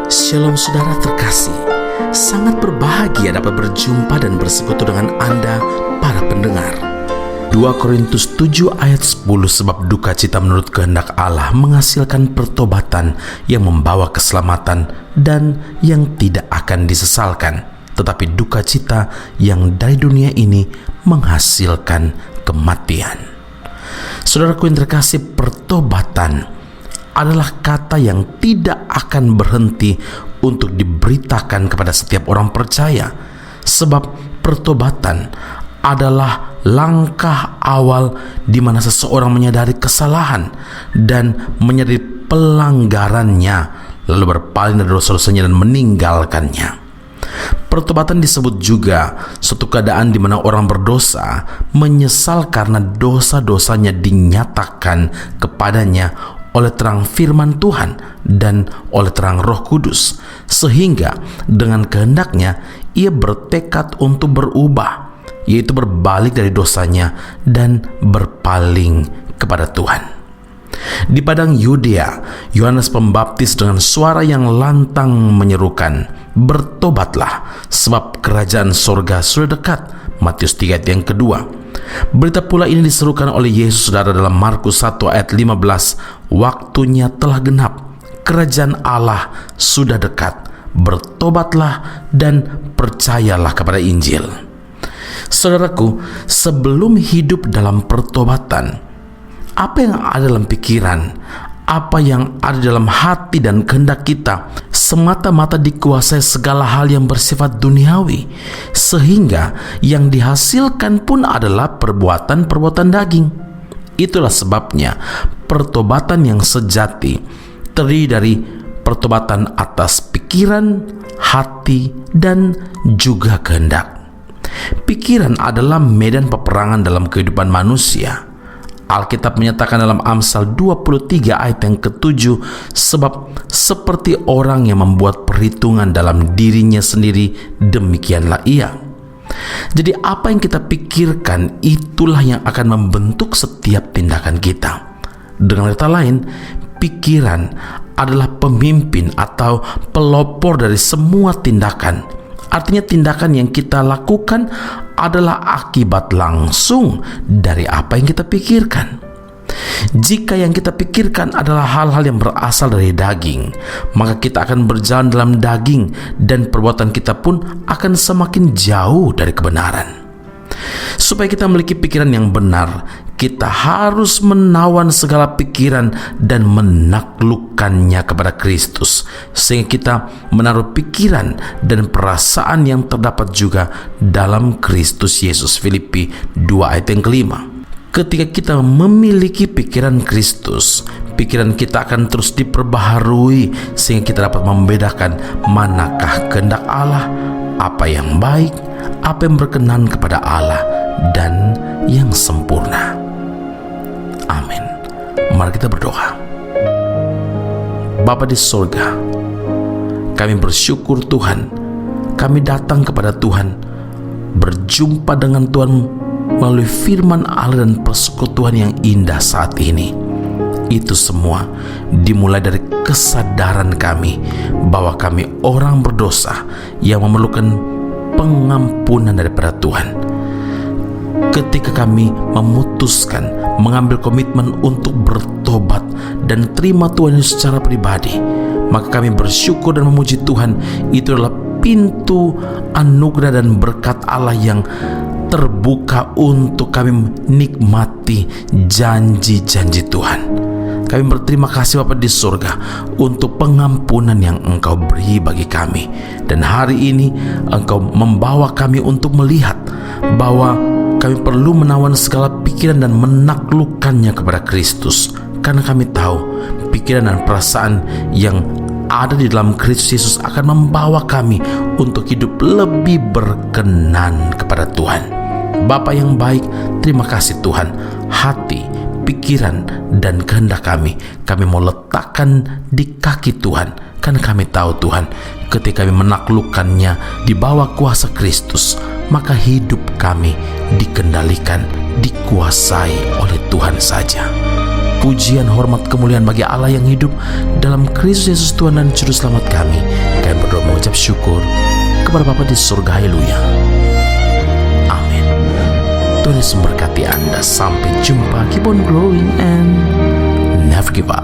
Shalom saudara terkasih, sangat berbahagia dapat berjumpa dan bersekutu dengan Anda para pendengar. 2 Korintus 7 ayat 10, sebab duka cita menurut kehendak Allah menghasilkan pertobatan yang membawa keselamatan dan yang tidak akan disesalkan, tetapi duka cita yang dari dunia ini menghasilkan kematian. Saudaraku yang terkasih, pertobatan adalah kata yang tidak akan berhenti untuk diberitakan kepada setiap orang percaya, sebab pertobatan adalah langkah awal di mana seseorang menyadari kesalahan dan menyadari pelanggarannya, lalu berpaling dari dosa-dosanya dan meninggalkannya. Pertobatan disebut juga suatu keadaan di mana orang berdosa menyesal karena dosa-dosanya dinyatakan kepadanya oleh terang firman Tuhan dan oleh terang Roh Kudus, sehingga dengan kehendaknya ia bertekad untuk berubah, yaitu berbalik dari dosanya dan berpaling kepada Tuhan. Di padang Yudea, Yohanes Pembaptis dengan suara yang lantang menyerukan, "Bertobatlah, sebab kerajaan sorga sudah dekat." Matius 3 ayat yang kedua. Berita pula ini diserukan oleh Yesus, saudara, dalam Markus 1 ayat 15, "Waktunya telah genap, kerajaan Allah sudah dekat, bertobatlah dan percayalah kepada Injil." Saudaraku, sebelum hidup dalam pertobatan, apa yang ada dalam pikiran, apa yang ada dalam hati dan kehendak kita semata-mata dikuasai segala hal yang bersifat duniawi, sehingga yang dihasilkan pun adalah perbuatan-perbuatan daging. Itulah sebabnya pertobatan yang sejati terdiri dari pertobatan atas pikiran, hati, dan juga kehendak. Pikiran adalah medan peperangan dalam kehidupan manusia. Alkitab menyatakan dalam Amsal 23 ayat yang ke-7, "Sebab seperti orang yang membuat perhitungan dalam dirinya sendiri, demikianlah ia." Jadi apa yang kita pikirkan, itulah yang akan membentuk setiap tindakan kita. Dengan kata lain, pikiran adalah pemimpin atau pelopor dari semua tindakan. Artinya tindakan yang kita lakukan adalah akibat langsung dari apa yang kita pikirkan. Jika yang kita pikirkan adalah hal-hal yang berasal dari daging, maka kita akan berjalan dalam daging dan perbuatan kita pun akan semakin jauh dari kebenaran. Supaya kita memiliki pikiran yang benar, kita harus menawan segala pikiran dan menaklukkannya kepada Kristus, sehingga kita menaruh pikiran dan perasaan yang terdapat juga dalam Kristus Yesus. Filipi 2 ayat yang kelima. Ketika kita memiliki pikiran Kristus, pikiran kita akan terus diperbaharui sehingga kita dapat membedakan manakah kehendak Allah, apa yang baik, apa yang berkenan kepada Allah, dan yang sempurna. Amin. Mari kita berdoa. Bapa di sorga, kami bersyukur Tuhan, kami datang kepada Tuhan, berjumpa dengan Tuhan melalui firman Allah dan persekutuan yang indah saat ini. Itu semua dimulai dari kesadaran kami bahwa kami orang berdosa yang memerlukan pengampunan daripada Tuhan. Ketika kami memutuskan mengambil komitmen untuk bertobat dan terima Tuhan Yesus secara pribadi, maka kami bersyukur dan memuji Tuhan. Itu adalah pintu anugerah dan berkat Allah yang terbuka untuk kami menikmati janji-janji Tuhan. Kami berterima kasih Bapa di surga untuk pengampunan yang Engkau beri bagi kami. Dan hari ini Engkau membawa kami untuk melihat bahwa kami perlu menawan segala pikiran dan menaklukkannya kepada Kristus. Karena kami tahu pikiran dan perasaan yang ada di dalam Kristus Yesus akan membawa kami untuk hidup lebih berkenan kepada Tuhan. Bapa yang baik, terima kasih Tuhan. Hati, pikiran, dan kehendak kami mau letakkan di kaki Tuhan. Karena kami tahu Tuhan, ketika kami menaklukkannya di bawah kuasa Kristus, maka hidup kami dikendalikan, dikuasai oleh Tuhan saja. Pujian, hormat, kemuliaan bagi Allah yang hidup dalam Kristus Yesus Tuhan dan Juru Selamat kami, mengucap syukur kepada Bapa di surga. Haleluya. Amin. Tuhan Yesus memberkati Anda. Sampai jumpa. Keep on growing and never give up.